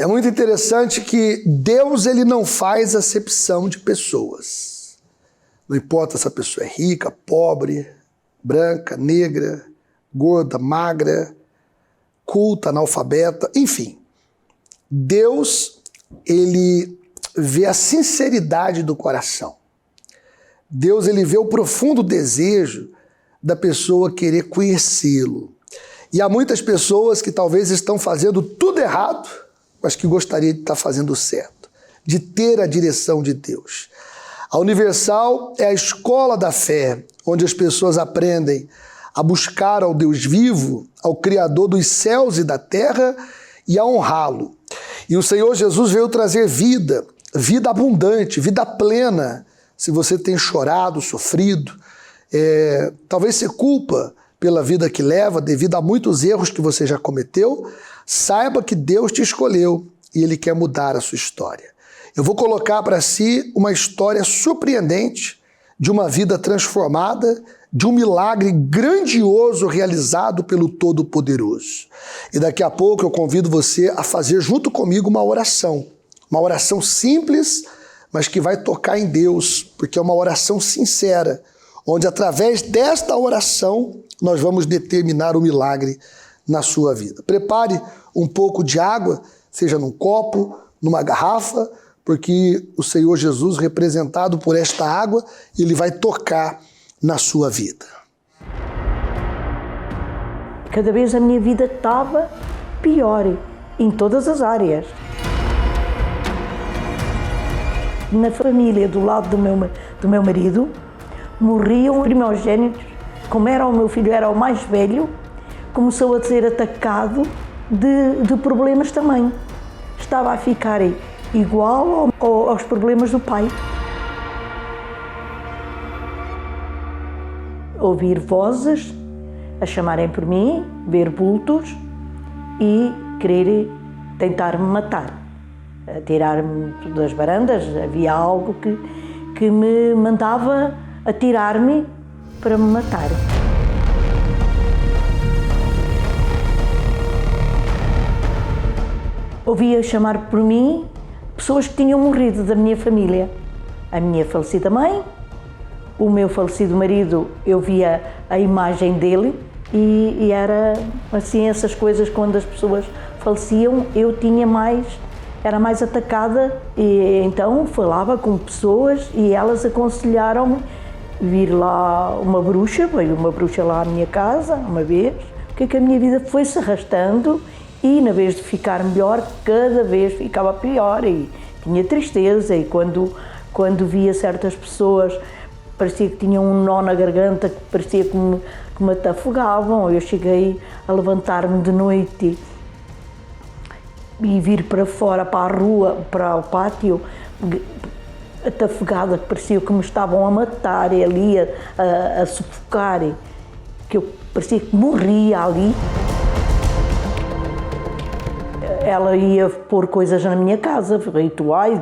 É muito interessante que Deus ele não faz acepção de pessoas. Não importa se a pessoa é rica, pobre, branca, negra, gorda, magra, culta, analfabeta, enfim. Deus, ele vê a sinceridade do coração. Deus, ele vê o profundo desejo da pessoa querer conhecê-lo. E há muitas pessoas que talvez estão fazendo tudo errado, mas que gostaria de estar fazendo certo, de ter a direção de Deus. A Universal é a escola da fé, onde as pessoas aprendem a buscar ao Deus vivo, ao Criador dos céus e da terra e a honrá-lo. E o Senhor Jesus veio trazer vida, vida abundante, vida plena. Se você tem chorado, sofrido, talvez se culpa pela vida que leva, devido a muitos erros que você já cometeu, saiba que Deus te escolheu e Ele quer mudar a sua história. Eu vou colocar para si uma história surpreendente de uma vida transformada, de um milagre grandioso realizado pelo Todo-Poderoso. E daqui a pouco eu convido você a fazer junto comigo uma oração simples, mas que vai tocar em Deus, porque é uma oração sincera, onde através desta oração nós vamos determinar o milagre na sua vida. Prepare um pouco de água, seja num copo, numa garrafa, porque o Senhor Jesus, representado por esta água, ele vai tocar na sua vida. Cada vez a minha vida estava pior, em todas as áreas. Na família do lado do meu marido, morriam primogênitos. Como era o meu filho, era o mais velho, começou a ser atacado de problemas também. Estava a ficar igual aos problemas do pai. Ouvir vozes a chamarem por mim, ver bultos e querer tentar-me matar. Tirar-me das varandas, havia algo que me mandava atirar-me para me matar. Ouvia chamar por mim pessoas que tinham morrido da minha família. A minha falecida mãe, o meu falecido marido, eu via a imagem dele e era assim, essas coisas, quando as pessoas faleciam, eu era mais atacada, e então falava com pessoas e elas aconselharam-me vir lá veio uma bruxa lá à minha casa uma vez, porque a minha vida foi se arrastando e na vez de ficar melhor, cada vez ficava pior e tinha tristeza, e quando via certas pessoas parecia que tinham um nó na garganta, que parecia que me afogavam. Eu cheguei a levantar-me de noite e vir para fora, para a rua, para o pátio, atafogada, que parecia que me estavam a matar ali, a sufocar, que eu parecia que morria ali. Ela ia pôr coisas na minha casa, rituais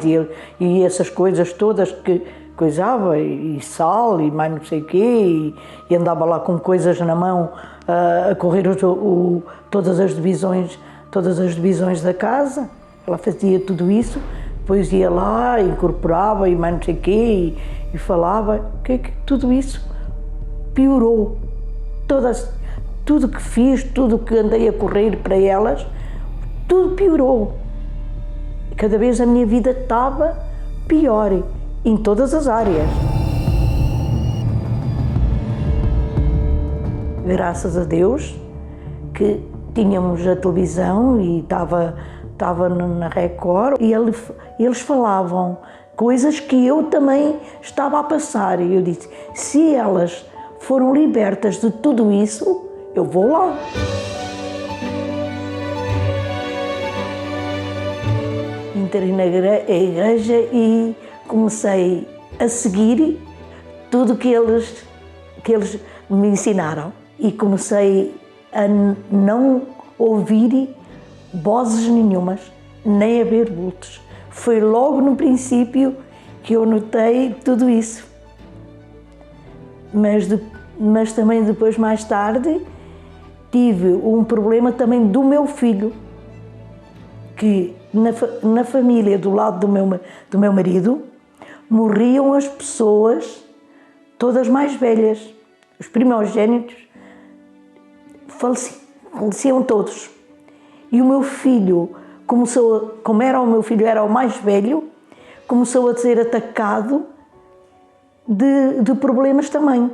e essas coisas todas que coisava, e sal e mais não sei o quê, e andava lá com coisas na mão a correr todas as divisões da casa. Ela fazia tudo isso, depois ia lá, incorporava e mais não sei o quê, e falava. Que tudo isso piorou. Tudo que fiz, tudo que andei a correr para elas, tudo piorou. Cada vez a minha vida estava pior, em todas as áreas. Graças a Deus que tínhamos a televisão e estava na Record, e eles falavam coisas que eu também estava a passar, e eu disse, se elas foram libertas de tudo isso, eu vou lá. Entrei na igreja e comecei a seguir tudo que eles me ensinaram, e comecei a não ouvir vozes nenhumas, nem a ver bultos. Foi logo no princípio que eu notei tudo isso. Mas também depois, mais tarde, tive um problema também do meu filho, que na família do lado do meu marido, morriam as pessoas todas mais velhas. Os primogênitos faleciam todos. E o meu filho como era o meu filho, era o mais velho, começou a ser atacado de problemas também.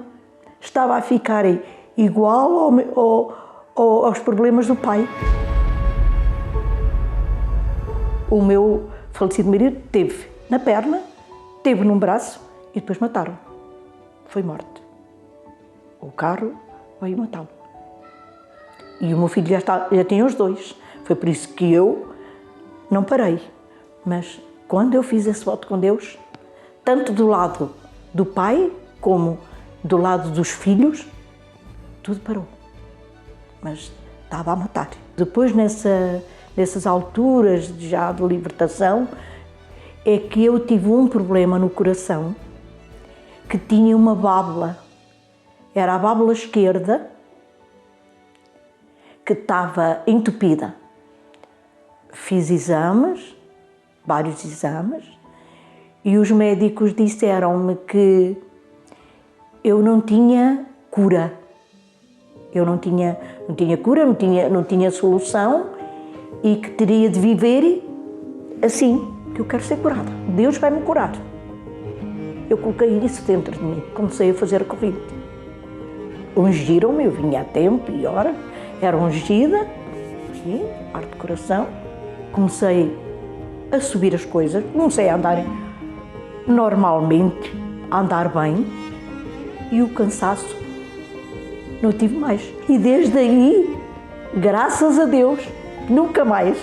Estava a ficar igual aos problemas do pai. O meu falecido marido teve na perna, teve num braço e depois mataram. Foi morte. O carro veio matá-lo. E o meu filho já tinha os dois. Foi por isso que eu não parei. Mas quando eu fiz esse voto com Deus, tanto do lado do pai como do lado dos filhos, tudo parou. Mas estava a matar. Depois, nessas alturas já de libertação, é que eu tive um problema no coração, que tinha uma válvula. Era a válvula esquerda que estava entupida. Fiz exames, vários exames, e os médicos disseram-me que eu não tinha cura. Eu não tinha cura, não tinha solução e que teria de viver assim, que eu quero ser curada. Deus vai me curar. Eu coloquei isso dentro de mim, comecei a fazer a corrente. Ungiram-me, eu vinha a tempo e hora, era ungida, aqui, parte do coração. Comecei a subir as coisas, comecei a andar normalmente, a andar bem, e o cansaço não tive mais. E desde aí, graças a Deus, nunca mais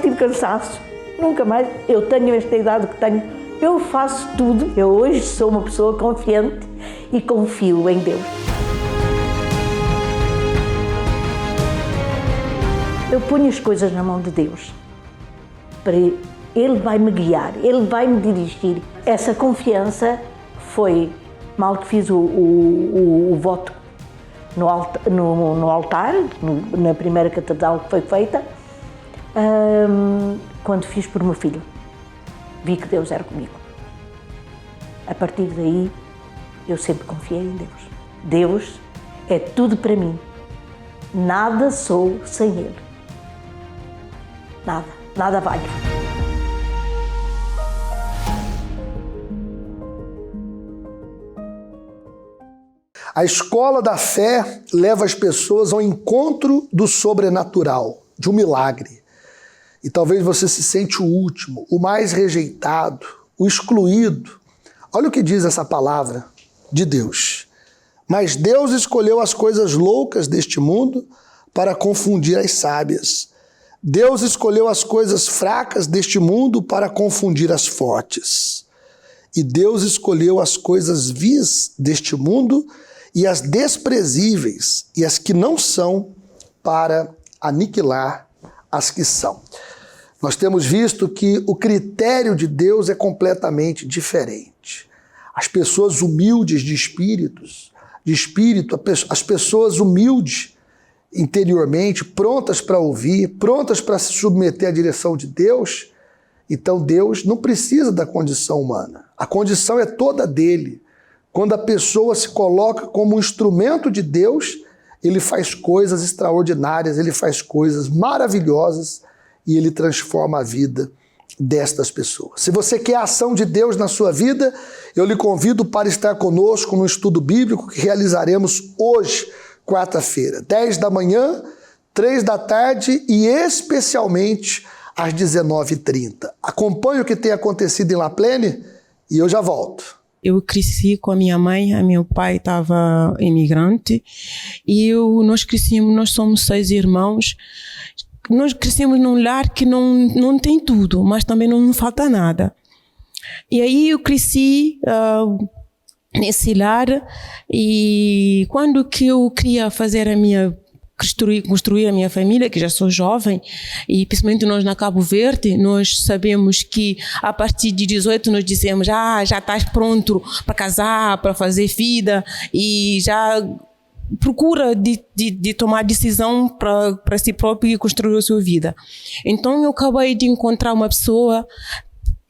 tive cansaço, nunca mais. Eu tenho esta idade que tenho, eu faço tudo. Eu hoje sou uma pessoa confiante e confio em Deus. Eu ponho as coisas na mão de Deus, para Ele vai me guiar, Ele vai me dirigir. Essa confiança foi, mal que fiz o voto no altar, na primeira catedral que foi feita, quando fiz por meu filho, vi que Deus era comigo. A partir daí, eu sempre confiei em Deus. Deus é tudo para mim. Nada sou sem Ele. Nada vale. A escola da fé leva as pessoas ao encontro do sobrenatural, de um milagre. E talvez você se sente o último, o mais rejeitado, o excluído. Olha o que diz essa palavra de Deus. Mas Deus escolheu as coisas loucas deste mundo para confundir as sábias. Deus escolheu as coisas fracas deste mundo para confundir as fortes. E Deus escolheu as coisas vis deste mundo e as desprezíveis e as que não são para aniquilar as que são. Nós temos visto que o critério de Deus é completamente diferente. As pessoas humildes de espírito, as pessoas humildes interiormente, prontas para ouvir, prontas para se submeter à direção de Deus, então Deus não precisa da condição humana. A condição é toda dele. Quando a pessoa se coloca como um instrumento de Deus, ele faz coisas extraordinárias, ele faz coisas maravilhosas e ele transforma a vida destas pessoas. Se você quer a ação de Deus na sua vida, eu lhe convido para estar conosco no estudo bíblico que realizaremos hoje, quarta-feira, 10 da manhã, 3 da tarde e especialmente às 19h30. Acompanhe o que tem acontecido em La Plaine e eu já volto. Eu cresci com a minha mãe, meu pai estava imigrante e nós somos 6 irmãos. Nós crescemos num lar que não tem tudo, mas também não falta nada. E aí eu cresci nesse lar e quando que eu queria fazer construir a minha família, que já sou jovem, e principalmente nós na Cabo Verde, nós sabemos que a partir de 18 nós dizemos já estás pronto para casar, para fazer vida, e já procura de tomar decisão para si próprio e construir a sua vida. Então eu acabei de encontrar uma pessoa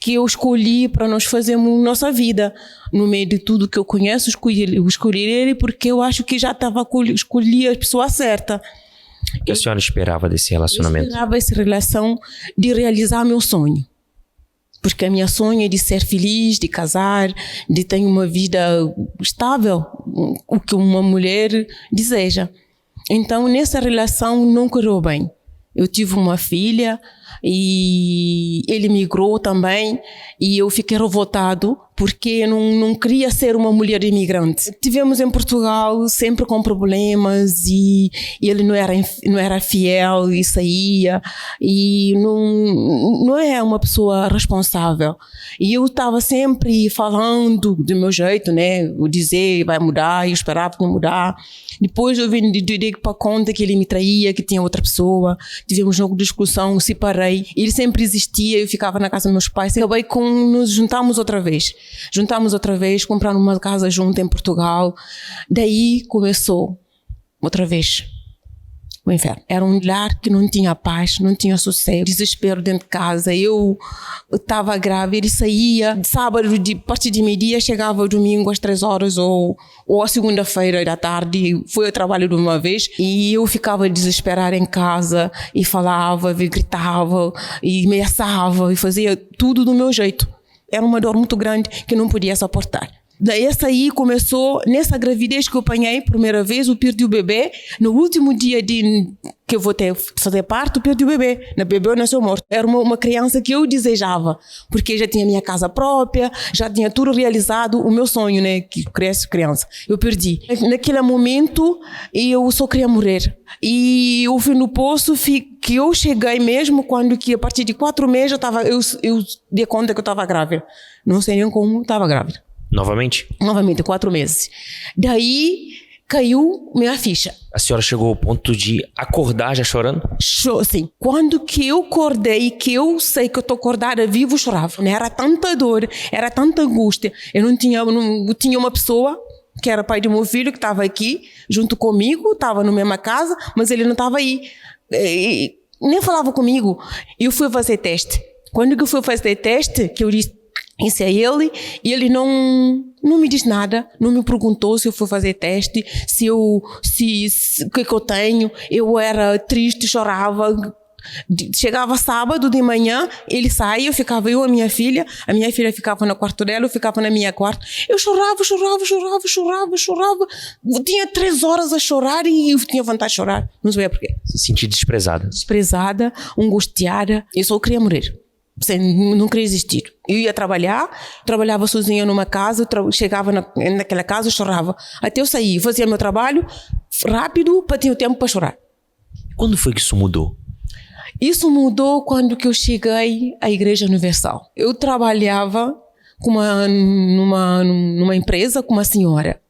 que eu escolhi para nós fazermos nossa vida. No meio de tudo que eu conheço, escolhi ele porque eu acho que já escolhi a pessoa certa. O que a senhora esperava desse relacionamento? Eu esperava essa relação de realizar meu sonho. Porque a minha sonho é de ser feliz, de casar, de ter uma vida estável, o que uma mulher deseja. Então, nessa relação não correu bem. Eu tive uma filha e ele migrou também e eu fiquei revoltado porque eu não queria ser uma mulher imigrante. Tivemos em Portugal sempre com problemas e ele não era fiel e saía e não é uma pessoa responsável. E eu estava sempre falando do meu jeito, né? Eu dizer vai mudar, eu esperava que ia mudar. Depois eu vim para conta que ele me traía, que tinha outra pessoa. Tivemos uma discussão, separei. Ele sempre existia, eu ficava na casa dos meus pais. Acabei nos juntamos outra vez. Compramos uma casa junto em Portugal. Daí começou outra vez o inferno. Era um lar que não tinha paz, não tinha sossego, desespero dentro de casa. Eu estava grávida, ele saía sábado, a partir de meio-dia, chegava domingo às 3 horas ou a segunda-feira da tarde, foi ao trabalho de uma vez e eu ficava desesperada em casa e falava, e gritava e ameaçava e fazia tudo do meu jeito. Era uma dor muito grande que não podia suportar. Daí essa aí começou, nessa gravidez que eu apanhei, primeira vez, eu perdi o bebê. No último dia que eu vou fazer parto, eu perdi o bebê. O bebê nasceu morto. Era uma criança que eu desejava, porque já tinha minha casa própria, já tinha tudo realizado, o meu sonho, né, que cresce criança. Eu perdi. Naquele momento, eu só queria morrer. E eu fui no poço, que eu cheguei mesmo quando que a partir de 4 meses eu dei conta que eu estava grávida. Não sei nem como estava grávida. Novamente? Novamente, 4 meses. Daí caiu minha ficha. A senhora chegou ao ponto de acordar já chorando? Sim. Quando que eu acordei, que eu sei que eu estou acordada vivo, eu chorava. Era tanta dor, era tanta angústia. Eu tinha uma pessoa que era pai de meu filho, que estava aqui junto comigo, estava na mesma casa, mas ele não estava aí. Nem falava comigo. Eu fui fazer teste. Quando que eu fui fazer teste, que eu disse isso é ele, e ele não me disse nada, não me perguntou se eu fui fazer teste, o que eu tenho. Eu era triste, chorava. Chegava sábado de manhã, ele saía, ficava eu e a minha filha ficava no quarto dela, eu ficava na minha quarto. Eu chorava. Eu tinha 3 horas a chorar e eu tinha vontade de chorar, não sabia porquê. Se sentia desprezada? Desprezada, angustiada, eu só queria morrer. Não queria existir. Eu ia trabalhava sozinha numa casa, chegava naquela casa, eu chorava. Até eu sair, fazia meu trabalho rápido para ter o tempo para chorar. Quando foi que isso mudou? Isso mudou quando que eu cheguei à Igreja Universal. Eu trabalhava numa empresa com uma senhora.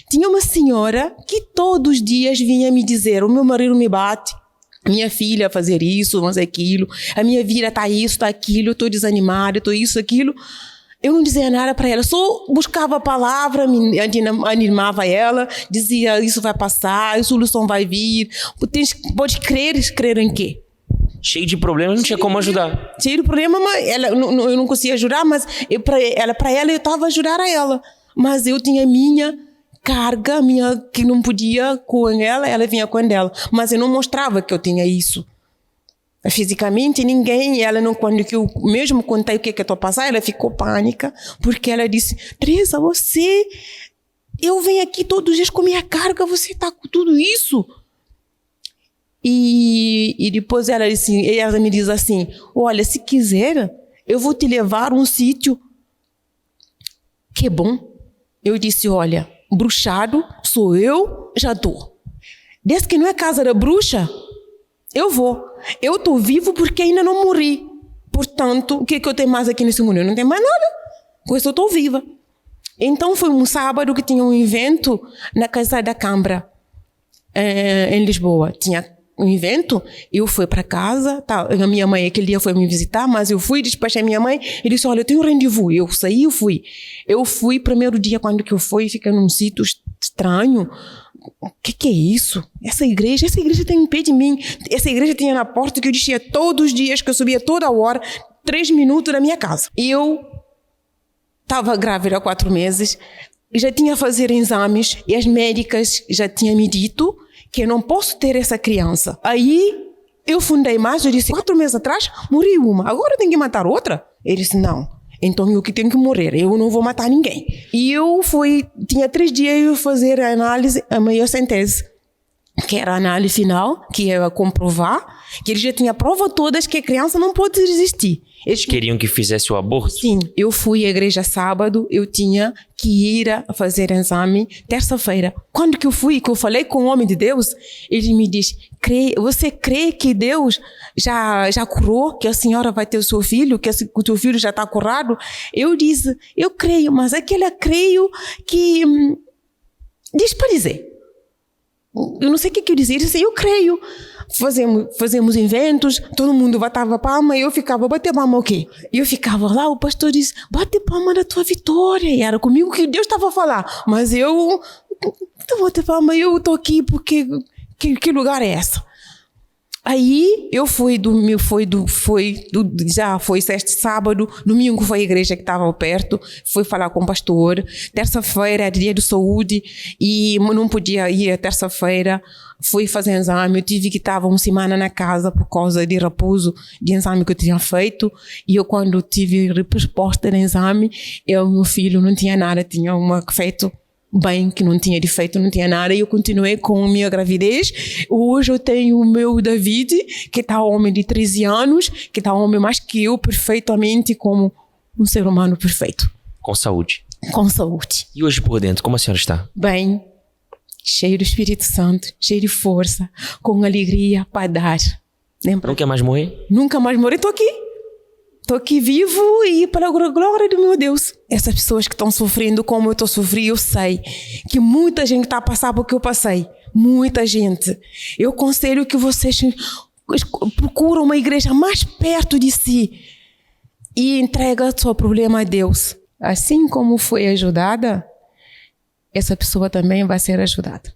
Tinha uma senhora que todos os dias vinha me dizer: o meu marido me bate, minha filha fazer isso, mas aquilo, a minha vida está isso, está aquilo, eu estou desanimada, estou isso, aquilo. Eu não dizia nada para ela, só buscava a palavra, me animava ela, dizia: isso vai passar, a solução vai vir. Pode crer em quê? Cheio de problemas, não tinha como ajudar. Cheio de problema, mas eu não conseguia ajudar, mas para ela eu estava a ajudar a ela. Mas eu tinha minha carga, que não podia com ela vinha com ela. Mas eu não mostrava que eu tinha isso. Fisicamente, ninguém, quando eu mesmo contei o que eu estou passando, ela ficou pânica, porque ela disse: Teresa, eu venho aqui todos os dias com minha carga, você está com tudo isso? E depois ela me diz assim: olha, se quiser, eu vou te levar a um sítio que é bom. Eu disse: olha, bruxado sou eu, já dou. Desde que não é casa da bruxa, eu vou. Eu estou vivo porque ainda não morri. Portanto, o que eu tenho mais aqui nesse mundo? Eu não tenho mais nada. Com isso eu estou viva. Então foi um sábado que tinha um evento na Casa da Câmara, em Lisboa. Tinha um evento, eu fui para casa, a minha mãe aquele dia foi me visitar, mas eu fui, despachei a minha mãe e disse: olha, eu tenho um rendezvous. Eu saí, eu fui. Primeiro dia, quando que eu fui, fiquei num sítio estranho, o que é isso? Essa igreja tem um pé de mim. Essa igreja tinha na porta que eu descia todos os dias, que eu subia toda hora, 3 minutos da minha casa. Eu estava grávida há 4 meses, já tinha a fazer exames e as médicas já tinham me dito que eu não posso ter essa criança. Aí eu fundei mais, eu disse, 4 meses atrás morri uma, agora tem que matar outra? Ele disse, não, então eu que tenho que morrer, eu não vou matar ninguém. E eu tinha 3 dias de fazer a análise, a maior síntese, que era a análise final, que ia comprovar, que ele já tinha prova todas que a criança não pode resistir. Eles queriam que fizesse o aborto? Sim, eu fui à igreja sábado, eu tinha que ir a fazer exame terça-feira. Quando que eu fui, que eu falei com o homem de Deus, ele me diz, você crê que Deus já curou, que a senhora vai ter o seu filho, que o seu filho já está curado? Eu disse, eu creio, mas aquela creio que... diz para dizer. Eu não sei o que eu dizia, ele disse, eu creio. Fazemos eventos, todo mundo batava palma e eu ficava, bater palma o quê? Eu ficava lá, o pastor disse, bate palma da tua vitória. E era comigo que Deus estava a falar. Mas eu não bater palma, eu estou aqui porque que lugar é esse? Aí eu já foi sexta, sábado, domingo foi a igreja que estava perto, fui falar com o pastor, terça-feira era dia de saúde e não podia ir terça-feira, fui fazer exame, eu tive que estar uma semana na casa por causa de repouso de exame que eu tinha feito e eu quando tive resposta no exame, meu filho não tinha nada, tinha feito bem, que não tinha defeito, não tinha nada, e eu continuei com a minha gravidez. Hoje eu tenho o meu David, que está homem de 13 anos, que está homem mais que eu, perfeitamente como um ser humano perfeito. Com saúde. Com saúde. E hoje por dentro, como a senhora está? Bem, cheio do Espírito Santo, cheio de força, com alegria para dar. Lembra? Não quer mais morrer? Nunca mais morrer, estou aqui vivo e pela glória do meu Deus. Essas pessoas que estão sofrendo como eu estou sofrendo, eu sei que muita gente está a passar por que eu passei. Muita gente. Eu aconselho que vocês procuram uma igreja mais perto de si e entrega o seu problema a Deus. Assim como foi ajudada, essa pessoa também vai ser ajudada.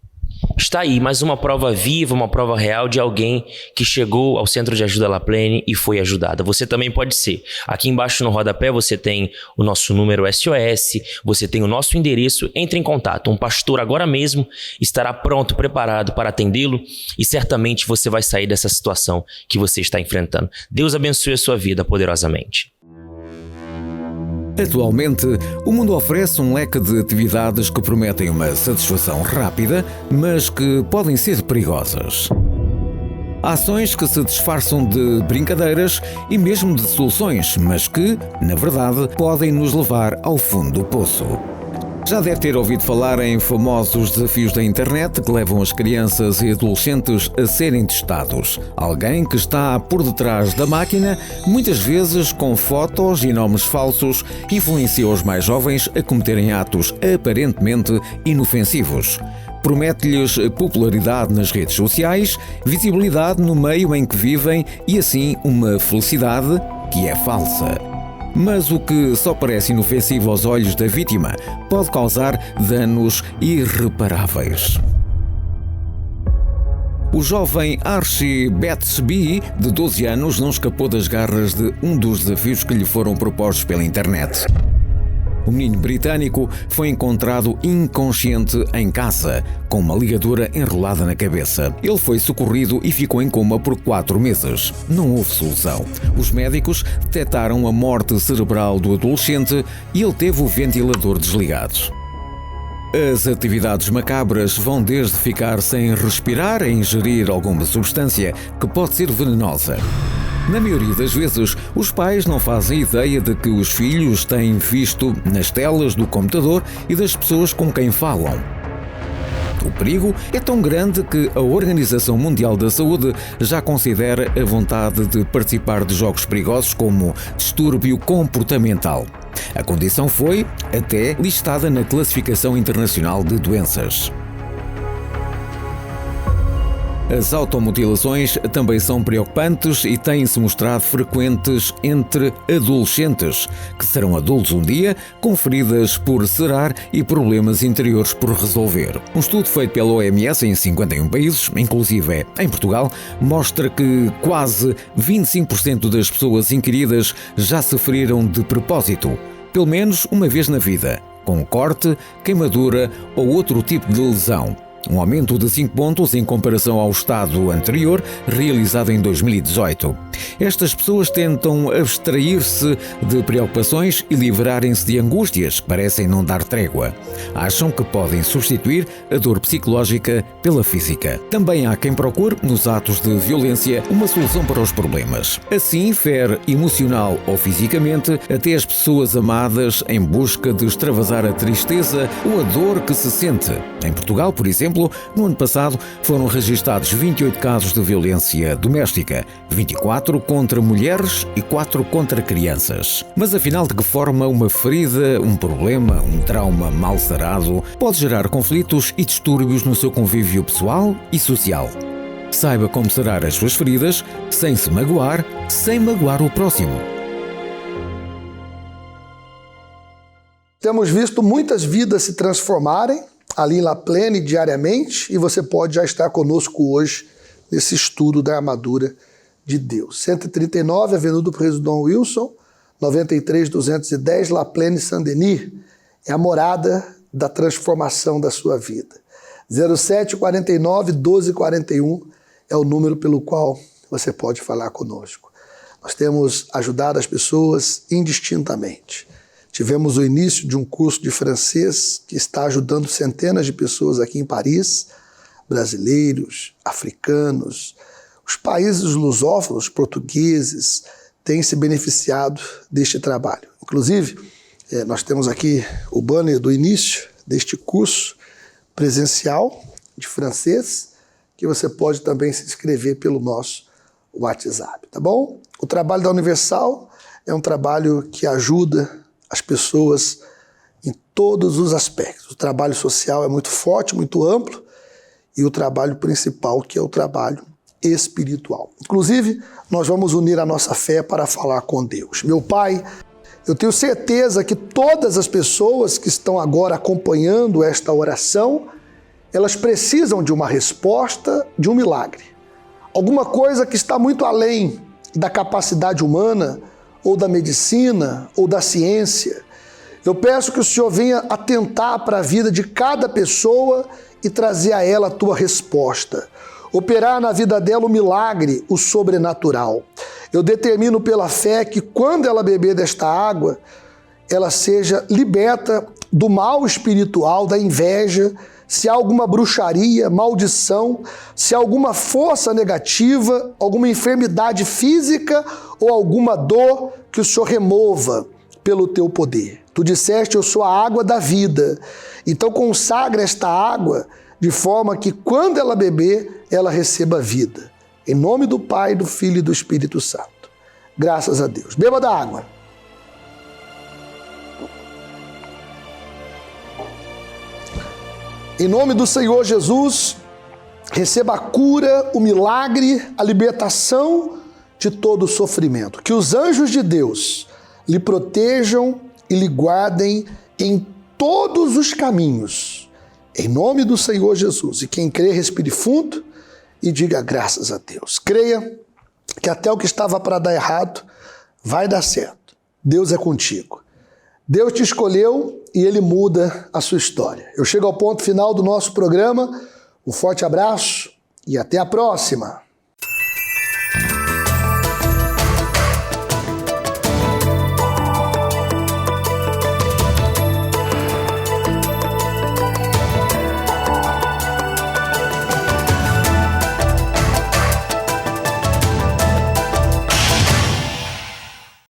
Está aí mais uma prova viva, uma prova real de alguém que chegou ao Centro de Ajuda La Plene e foi ajudada. Você também pode ser. Aqui embaixo no rodapé você tem o nosso número SOS, você tem o nosso endereço. Entre em contato. Um pastor agora mesmo estará pronto, preparado para atendê-lo e certamente você vai sair dessa situação que você está enfrentando. Deus abençoe a sua vida poderosamente. Atualmente, o mundo oferece um leque de atividades que prometem uma satisfação rápida, mas que podem ser perigosas. Ações que se disfarçam de brincadeiras e mesmo de soluções, mas que, na verdade, podem nos levar ao fundo do poço. Já deve ter ouvido falar em famosos desafios da internet que levam as crianças e adolescentes a serem testados. Alguém que está por detrás da máquina, muitas vezes com fotos e nomes falsos, influencia os mais jovens a cometerem atos aparentemente inofensivos. Promete-lhes popularidade nas redes sociais, visibilidade no meio em que vivem e assim uma felicidade que é falsa. Mas o que só parece inofensivo aos olhos da vítima pode causar danos irreparáveis. O jovem Archie Betsby, de 12 anos, não escapou das garras de um dos desafios que lhe foram propostos pela internet. O menino britânico foi encontrado inconsciente em casa, com uma ligadura enrolada na cabeça. Ele foi socorrido e ficou em coma por 4 meses. Não houve solução. Os médicos detectaram a morte cerebral do adolescente e ele teve o ventilador desligado. As atividades macabras vão desde ficar sem respirar a ingerir alguma substância que pode ser venenosa. Na maioria das vezes, os pais não fazem ideia de que os filhos têm visto nas telas do computador e das pessoas com quem falam. O perigo é tão grande que a Organização Mundial da Saúde já considera a vontade de participar de jogos perigosos como distúrbio comportamental. A condição foi até listada na Classificação Internacional de Doenças. As automutilações também são preocupantes e têm-se mostrado frequentes entre adolescentes, que serão adultos um dia, com feridas por cerar e problemas interiores por resolver. Um estudo feito pela OMS em 51 países, inclusive em Portugal, mostra que quase 25% das pessoas inquiridas já se feriram de propósito, pelo menos uma vez na vida, com corte, queimadura ou outro tipo de lesão. Um aumento de 5 pontos em comparação ao estado anterior, realizado em 2018. Estas pessoas tentam abstrair-se de preocupações e livrarem-se de angústias que parecem não dar trégua. Acham que podem substituir a dor psicológica pela física. Também há quem procure, nos atos de violência, uma solução para os problemas. Assim, fere emocional ou fisicamente até as pessoas amadas em busca de extravasar a tristeza ou a dor que se sente. Em Portugal, por exemplo, no ano passado foram registados 28 casos de violência doméstica, 24 contra mulheres e 4 contra crianças. Mas afinal, de que forma uma ferida, um problema, um trauma mal sarado pode gerar conflitos e distúrbios no seu convívio pessoal e social? Saiba como sarar as suas feridas sem se magoar, sem magoar o próximo. Temos visto muitas vidas se transformarem ali em La Plaine diariamente, e você pode já estar conosco hoje nesse estudo da armadura de Deus. 139, Avenida do Presidente Dom Wilson, 93-210, La Plaine Saint-Denis, é a morada da transformação da sua vida. 0749-1241 é o número pelo qual você pode falar conosco. Nós temos ajudado as pessoas indistintamente. Tivemos o início de um curso de francês que está ajudando centenas de pessoas aqui em Paris, brasileiros, africanos. Os países lusófonos, portugueses, têm se beneficiado deste trabalho. Inclusive, nós temos aqui o banner do início deste curso presencial de francês, que você pode também se inscrever pelo nosso WhatsApp, tá bom? O trabalho da Universal é um trabalho que ajuda as pessoas em todos os aspectos. O trabalho social é muito forte, muito amplo, e o trabalho principal, que é o trabalho espiritual. Inclusive, nós vamos unir a nossa fé para falar com Deus. Meu Pai, eu tenho certeza que todas as pessoas que estão agora acompanhando esta oração, elas precisam de uma resposta, de um milagre. Alguma coisa que está muito além da capacidade humana, ou da medicina, ou da ciência. Eu peço que o Senhor venha atentar para a vida de cada pessoa e trazer a ela a tua resposta. Operar na vida dela o milagre, o sobrenatural. Eu determino pela fé que quando ela beber desta água, ela seja liberta do mal espiritual, da inveja, se há alguma bruxaria, maldição, se há alguma força negativa, alguma enfermidade física ou alguma dor, que o Senhor remova pelo teu poder. Tu disseste, eu sou a água da vida. Então consagra esta água de forma que quando ela beber, ela receba vida. Em nome do Pai, do Filho e do Espírito Santo. Graças a Deus. Beba da água. Em nome do Senhor Jesus, receba a cura, o milagre, a libertação de todo o sofrimento. Que os anjos de Deus lhe protejam e lhe guardem em todos os caminhos. Em nome do Senhor Jesus. E quem crê, respire fundo e diga graças a Deus. Creia que até o que estava para dar errado vai dar certo. Deus é contigo. Deus te escolheu e Ele muda a sua história. Eu chego ao ponto final do nosso programa. Um forte abraço e até a próxima.